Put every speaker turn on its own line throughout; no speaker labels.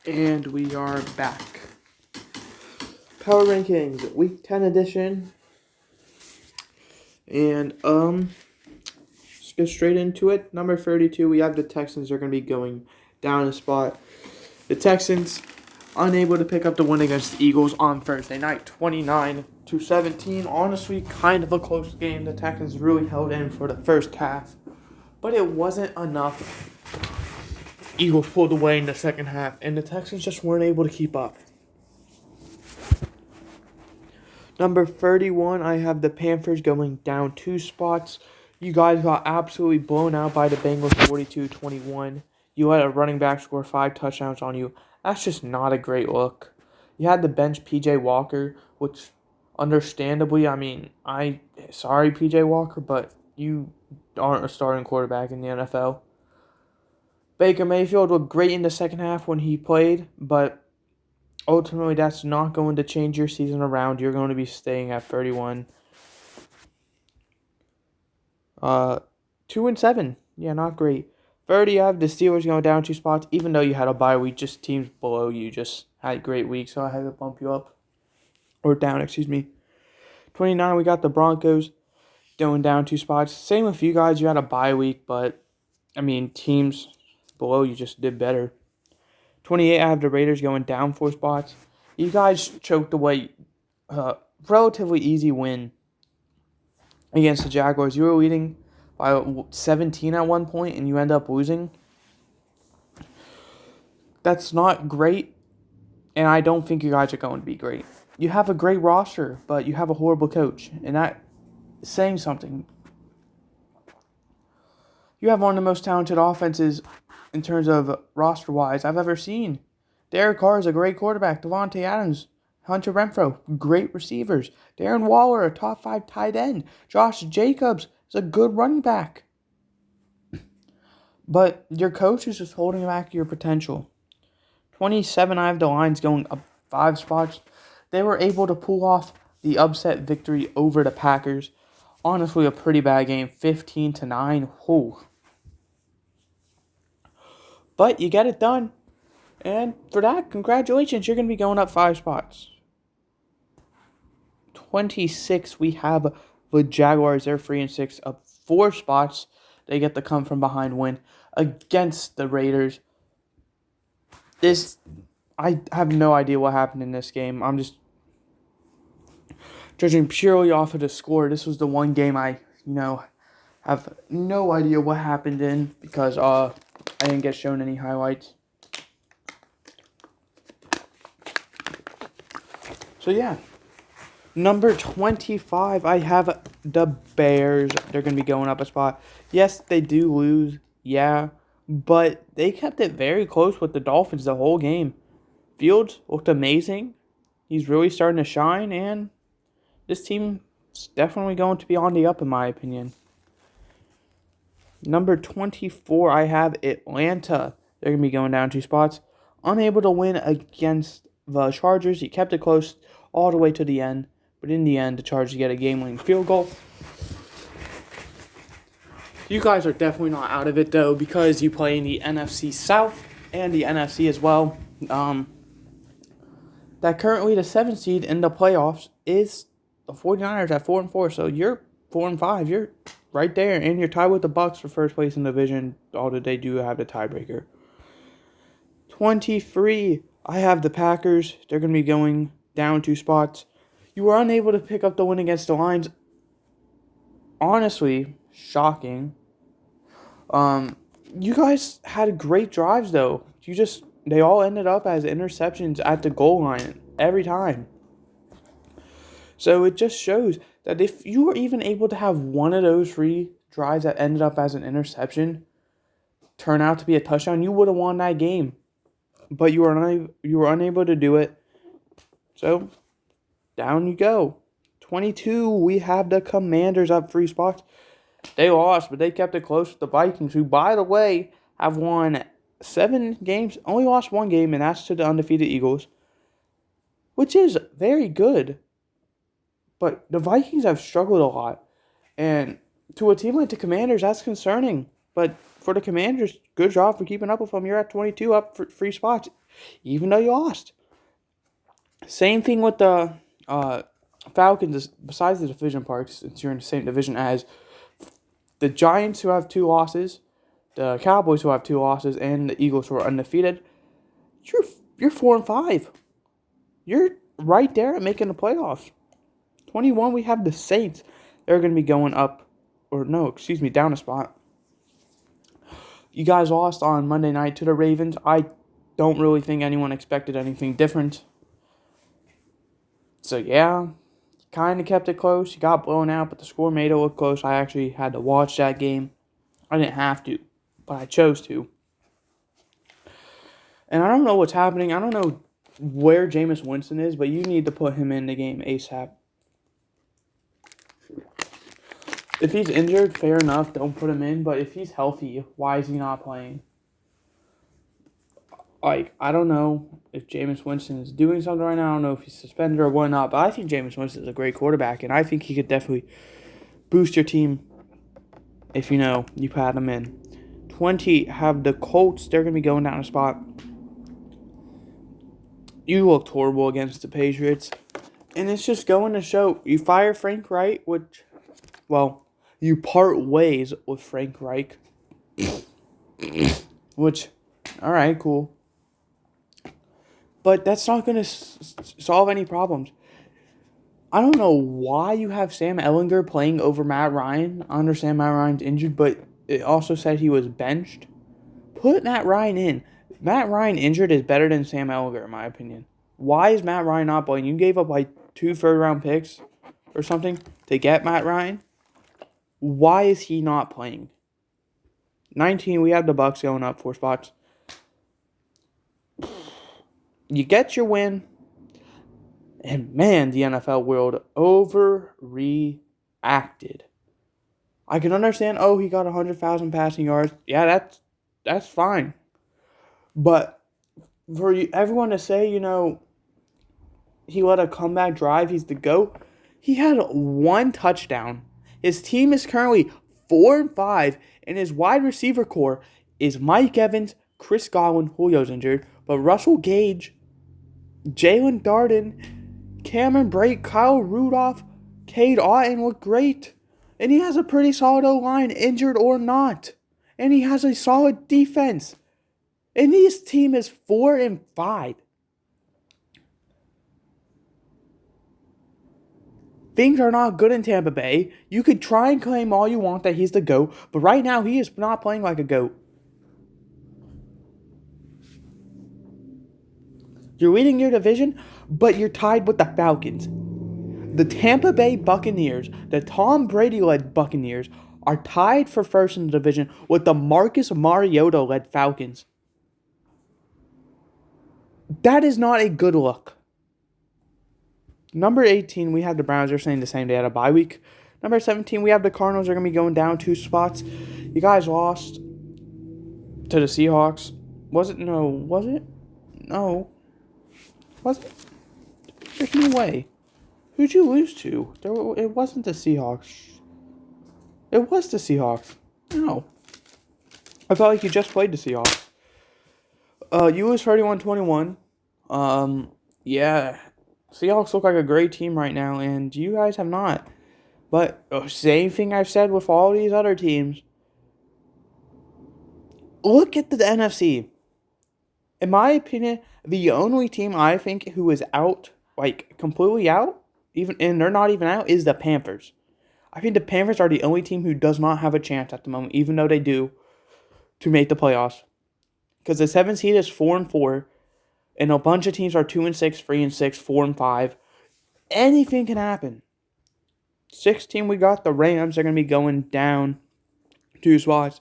And we are back. Power Rankings, Week 10 edition. And, let's get straight into it. Number 32, we have the Texans. They're going to be going down a spot. The Texans, unable to pick up the win against the Eagles on Thursday night, 29-17. Honestly, kind of a close game. The Texans really held in for the first half, but it wasn't enough. Eagles pulled away in the second half, and the Texans just weren't able to keep up. Number 31, I have the Panthers going down 2 spots. You guys got absolutely blown out by the Bengals 42-21. You had a running back score 5 touchdowns on you. That's just not a great look. You had to bench P.J. Walker, which understandably, sorry P.J. Walker, but you aren't a starting quarterback in the NFL. Baker Mayfield looked great in the second half when he played, but ultimately that's not going to change your season around. You're going to be staying at 31. 2-7. Yeah, not great. 30, I have the Steelers going down 2 spots, even though you had a bye week. Just teams below you just had great weeks, so I had to bump you up. Or down, 29, we got the Broncos going down 2 spots. Same with you guys. You had a bye week, but, teams below you just did better. 28, I have the Raiders going down 4 spots. You guys choked away a relatively easy win against the Jaguars. You were leading by 17 at one point, and you end up losing. That's not great, and I don't think you guys are going to be great. You have a great roster, but you have a horrible coach, and that is saying something. You have one of the most talented offenses in terms of roster-wise I've ever seen. Derek Carr is a great quarterback. Devontae Adams, Hunter Renfrow, great receivers. Darren Waller, a top 5 tight end. Josh Jacobs is a good running back. But your coach is just holding back your potential. 27, I have the Lions going up 5 spots. They were able to pull off the upset victory over the Packers. Honestly, a pretty bad game, 15-9. Whew. But you get it done. And for that, congratulations. You're going to be going up 5 spots. 26, we have the Jaguars. They're 3-6, up 4 spots. They get the come from behind win against the Raiders. I have no idea what happened in this game. I'm just judging purely off of the score. This was the one game I have no idea what happened in because I didn't get shown any highlights. So yeah, number 25, I have the Bears. They're going to be going up a spot. Yes, they do lose, yeah, but they kept it very close with the Dolphins the whole game. Fields looked amazing. He's really starting to shine, and this team is definitely going to be on the up, in my opinion. Number 24, I have Atlanta. They're going to be going down 2 spots. Unable to win against the Chargers. He kept it close all the way to the end. But in the end, the Chargers get a game-winning field goal. You guys are definitely not out of it, though, because you play in the NFC South and the NFC as well. That currently the 7th seed in the playoffs is the 49ers at 4-4. So you're 4-5. You're right there, and you're tied with the Bucs for first place in the division, although they do have the tiebreaker. 23, I have the Packers. They're going to be going down 2 spots. You were unable to pick up the win against the Lions. Honestly, shocking. You guys had great drives, though. They all ended up as interceptions at the goal line every time. So it just shows that if you were even able to have one of those 3 drives that ended up as an interception turn out to be a touchdown, you would have won that game. But you were unable to do it. So down you go. 22, we have the Commanders up 3 spots. They lost, but they kept it close with the Vikings, who, by the way, have won 7 games, only lost 1 game, and that's to the undefeated Eagles, which is very good. But the Vikings have struggled a lot, and to a team like the Commanders, that's concerning. But for the Commanders, good job for keeping up with them. You're at 22, up for 3 spots. even though you lost. Same thing with the Falcons, besides the division part, since you're in the same division as the Giants, who have 2 losses, the Cowboys, who have 2 losses, and the Eagles, who are undefeated. You're 4-5. You're right there at making the playoffs. 21, we have the Saints. They're going to be going up, down a spot. You guys lost on Monday night to the Ravens. I don't really think anyone expected anything different. So, yeah, kind of kept it close. You got blown out, but the score made it look close. I actually had to watch that game. I didn't have to, but I chose to. And I don't know what's happening. I don't know where Jameis Winston is, but you need to put him in the game ASAP. If he's injured, fair enough, don't put him in. But if he's healthy, why is he not playing? I don't know if Jameis Winston is doing something right now. I don't know if he's suspended or whatnot. But I think Jameis Winston is a great quarterback, and I think he could definitely boost your team if you pad him in. 20 have the Colts. They're going to be going down a spot. You looked horrible against the Patriots. And it's just going to show. You fire Frank Reich, you part ways with Frank Reich. Which, alright, cool. But that's not going to solve any problems. I don't know why you have Sam Ehlinger playing over Matt Ryan. I understand Matt Ryan's injured, but it also said he was benched. Put Matt Ryan in. Matt Ryan injured is better than Sam Ehlinger, in my opinion. Why is Matt Ryan not playing? You gave up 2 third-round picks or something to get Matt Ryan. Why is he not playing? 19, we have the Bucs going up 4 spots. You get your win. And man, the NFL world overreacted. I can understand, he got 100,000 passing yards. Yeah, that's fine. But for everyone to say, he let a comeback drive, he's the GOAT. He had 1 touchdown. His team is currently 4-5, and his wide receiver core is Mike Evans, Chris Godwin, Julio's injured, but Russell Gage, Jalen Darden, Cameron Brate, Kyle Rudolph, Cade Otton look great. And he has a pretty solid O-line, injured or not. And he has a solid defense. And his team is 4-5. Things are not good in Tampa Bay. You could try and claim all you want that he's the GOAT, but right now he is not playing like a GOAT. You're leading your division, but you're tied with the Falcons. The Tampa Bay Buccaneers, the Tom Brady-led Buccaneers, are tied for first in the division with the Marcus Mariota-led Falcons. That is not a good look. Number 18, we have the Browns. They're saying the same day at a bye week. Number 17, we have the Cardinals. They're going to be going down 2 spots. You guys lost to the Seahawks. Was it? No. Was it? No. Was it? There's no way. Who'd you lose to? It wasn't the Seahawks. It was the Seahawks. No. I felt like you just played the Seahawks. You lose 31-21. Yeah. Seahawks look like a great team right now, and you guys have not. But same thing I've said with all these other teams. Look at the NFC. In my opinion, the only team I think who is out, completely out, and they're not even out, is the Panthers. I think the Panthers are the only team who does not have a chance at the moment, even though they do, to make the playoffs. Because the 7th seed is 4-4, and a bunch of teams are 2-6, 3-6, 4-5. Anything can happen. 16, we got the Rams. They're going to be going down 2 spots.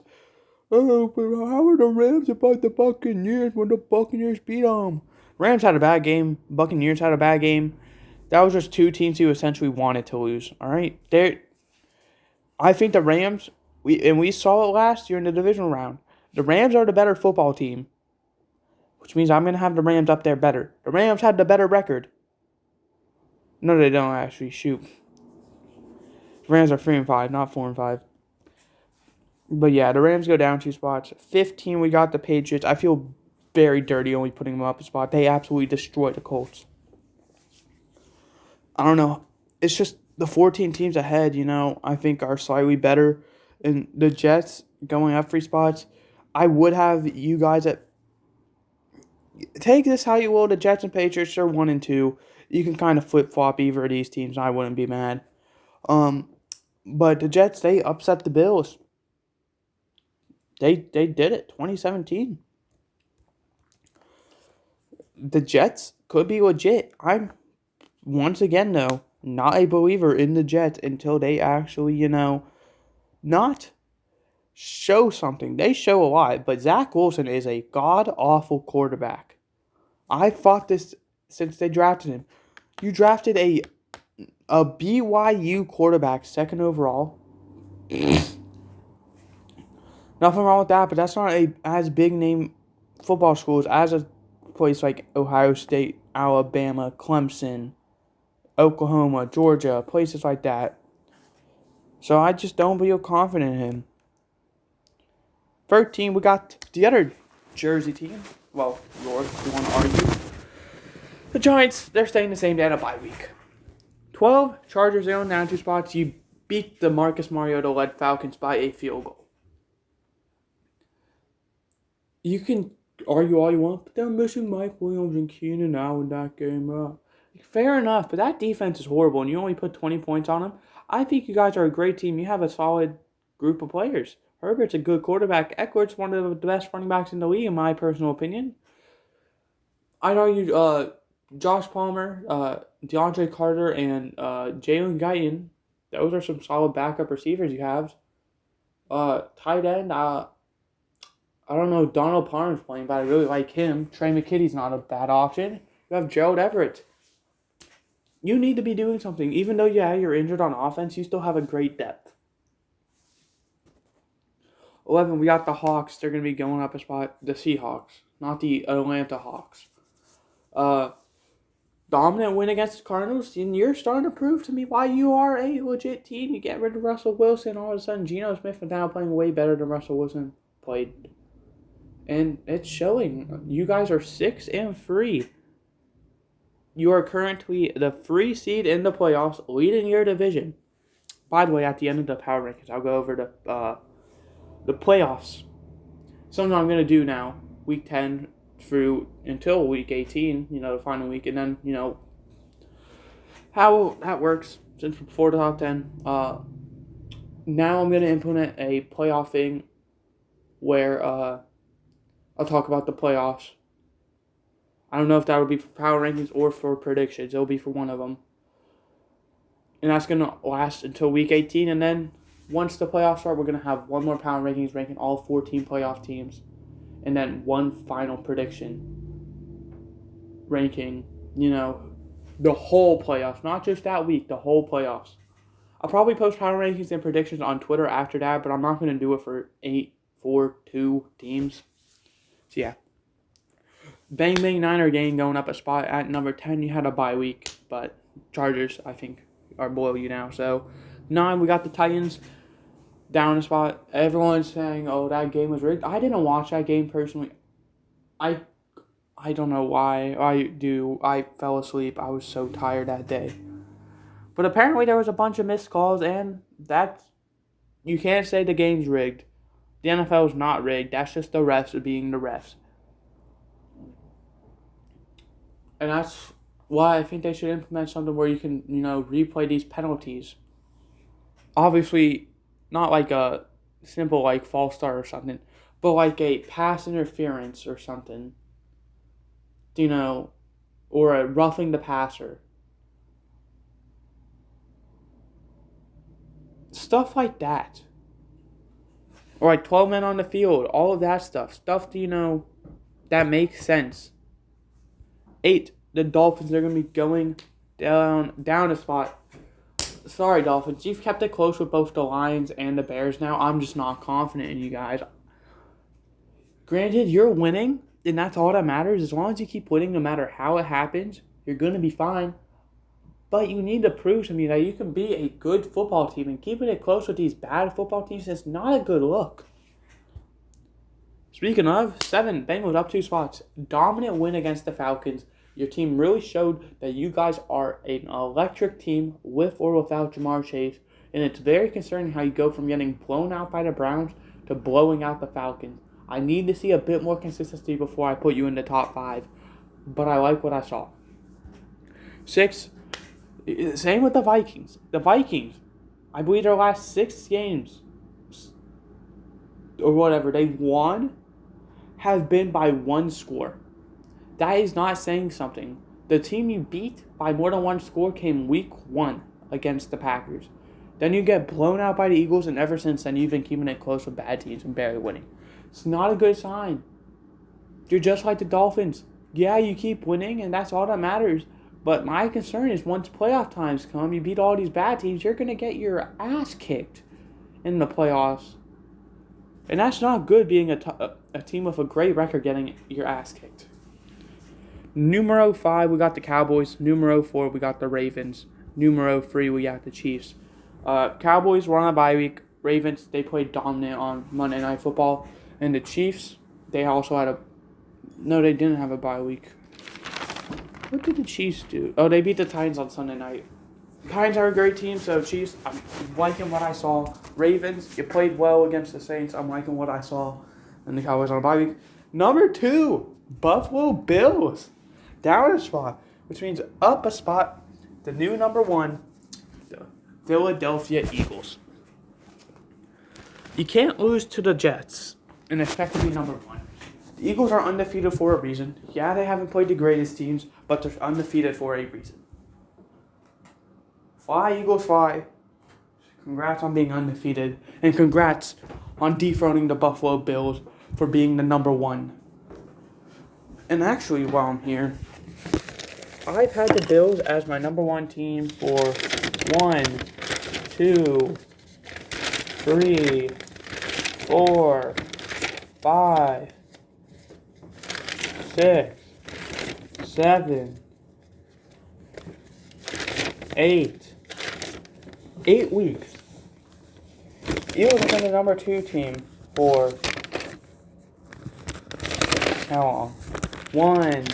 Oh, but how are the Rams about the Buccaneers when the Buccaneers beat them? Rams had a bad game. Buccaneers had a bad game. That was just 2 teams who essentially wanted to lose. All right? I think the Rams, we saw it last year in the divisional round. The Rams are the better football team, which means I'm going to have the Rams up there better. The Rams had the better record. No, they don't actually. Shoot. The Rams are 3-5, not 4-5. But yeah, the Rams go down 2 spots. 15, we got the Patriots. I feel very dirty, only putting them up a spot. They absolutely destroyed the Colts. I don't know. It's just the 14 teams ahead, I think are slightly better. And the Jets going up 3 spots, I would have you guys at. Take this how you will. The Jets and Patriots are 1 and 2. You can kind of flip flop either of these teams. I wouldn't be mad. But the Jets, they upset the Bills. They did it. 2017. The Jets could be legit. I'm once again though not a believer in the Jets until they actually not show something. They show a lot, but Zach Wilson is a god-awful quarterback. I fought this since they drafted him. You drafted a BYU quarterback 2nd overall. Nothing wrong with that, but that's not as big name football schools as a place like Ohio State, Alabama, Clemson, Oklahoma, Georgia, places like that. So I just don't feel confident in him. 13, we got the other Jersey team. Well, yours, if you want to argue. The Giants, they're staying the same day at a bye week. 12, Chargers, they're on down 2 spots. You beat the Marcus Mariota-led Falcons by a field goal. You can argue all you want, but they're missing Mike Williams and Keenan Allen that game. Fair enough, but that defense is horrible, and you only put 20 points on them. I think you guys are a great team. You have a solid group of players. Herbert's a good quarterback. Eckler's one of the best running backs in the league, in my personal opinion. I'd argue Josh Palmer, DeAndre Carter, and Jalen Guyton. Those are some solid backup receivers you have. Tight end, I don't know, Donald Parham's playing, but I really like him. Trey McKitty's not a bad option. You have Gerald Everett. You need to be doing something. Even though, you're injured on offense, you still have a great depth. 11, we got the Hawks. They're going to be going up a spot. The Seahawks, not the Atlanta Hawks. Dominant win against the Cardinals, and you're starting to prove to me why you are a legit team. You get rid of Russell Wilson, all of a sudden Geno Smith is now playing way better than Russell Wilson played. And it's showing. You guys are 6-3. You are currently the 3 seed in the playoffs, leading your division. By the way, at the end of the power rankings, I'll go over the playoffs. Something I'm going to do now, week 10 through until week 18, the final week, and then, how that works since before the top 10. Now I'm going to implement a playoff thing where I'll talk about the playoffs. I don't know if that would be for power rankings or for predictions. It'll be for one of them. And that's going to last until week 18. And then once the playoffs start, we're going to have one more power rankings ranking all 14 playoff teams. And then one final prediction ranking, the whole playoffs. Not just that week, the whole playoffs. I'll probably post power rankings and predictions on Twitter after that, but I'm not going to do it for 8, 4, 2 teams. So, yeah. Bang Bang Niner game going up a spot at number 10. You had a bye week, but Chargers, I think, are below you now. So, 9, we got the Titans down a spot. Everyone's saying, oh, that game was rigged. I didn't watch that game personally. I don't know why. I fell asleep. I was so tired that day. But apparently there was a bunch of missed calls, and you can't say the game's rigged. The NFL is not rigged. That's just the refs being the refs. And that's why I think they should implement something where you can, replay these penalties. Obviously, not like a simple, false start or something, but like a pass interference or something. Or a roughing the passer. Stuff like that. Or 12 men on the field. All of that stuff. Stuff, that makes sense. 8, the Dolphins are going to be going down a spot. Sorry, Dolphins. You've kept it close with both the Lions and the Bears now. I'm just not confident in you guys. Granted, you're winning, and that's all that matters. As long as you keep winning, no matter how it happens, you're going to be fine. But you need to prove to me that you can be a good football team, and keeping it close with these bad football teams is not a good look. Speaking of, 7, Bengals up 2 spots. Dominant win against the Falcons. Your team really showed that you guys are an electric team with or without Jamar Chase. And it's very concerning how you go from getting blown out by the Browns to blowing out the Falcons. I need to see a bit more consistency before I put you in the top 5. But I like what I saw. 6, same with the Vikings. The Vikings, I believe their last 6 games, or whatever, they won, have been by 1 score. That is not saying something. The team you beat by more than 1 score came week 1 against the Packers. Then you get blown out by the Eagles, and ever since then you've been keeping it close with bad teams and barely winning. It's not a good sign. You're just like the Dolphins. Yeah, you keep winning, and that's all that matters. But my concern is once playoff times come, you beat all these bad teams, you're going to get your ass kicked in the playoffs. And that's not good, being a team with a great record getting your ass kicked. Numero 5, we got the Cowboys. Numero 4, we got the Ravens. Numero 3, we got the Chiefs. Cowboys were on a bye week. Ravens, they played dominant on Monday Night Football. And the Chiefs, they also had no, they didn't have a bye week. What did the Chiefs do? Oh, they beat the Titans on Sunday night. Titans are a great team, so Chiefs, I'm liking what I saw. Ravens, you played well against the Saints. I'm liking what I saw. And the Cowboys on a bye week. Number 2, Buffalo Bills. Down a spot, which means up a spot. The new number 1, the Philadelphia Eagles. You can't lose to the Jets and expect to be number 1. The Eagles are undefeated for a reason. Yeah, they haven't played the greatest teams, but they're undefeated for a reason. Fly, Eagles, fly. Congrats on being undefeated. And congrats on dethroning the Buffalo Bills for being the number 1. And actually, while I'm here, I've had the Bills as my number 1 team for 1, 2, 3, 4, 5, 6, 7, 8. 8 weeks. Eagles have been the number 2 team for how long? 1,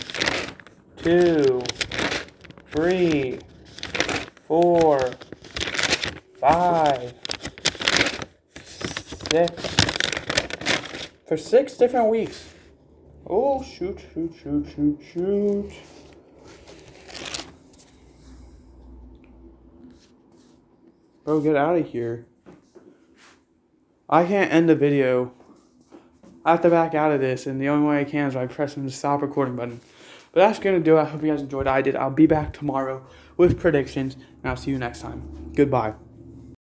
2, 3, 4, 5, 6. For 6 different weeks. Oh, shoot. Bro, get out of here. I can't end the video. I have to back out of this, and the only way I can is by pressing the stop recording button. But that's going to do it. I hope you guys enjoyed. I did. I'll be back tomorrow with predictions, and I'll see you next time. Goodbye.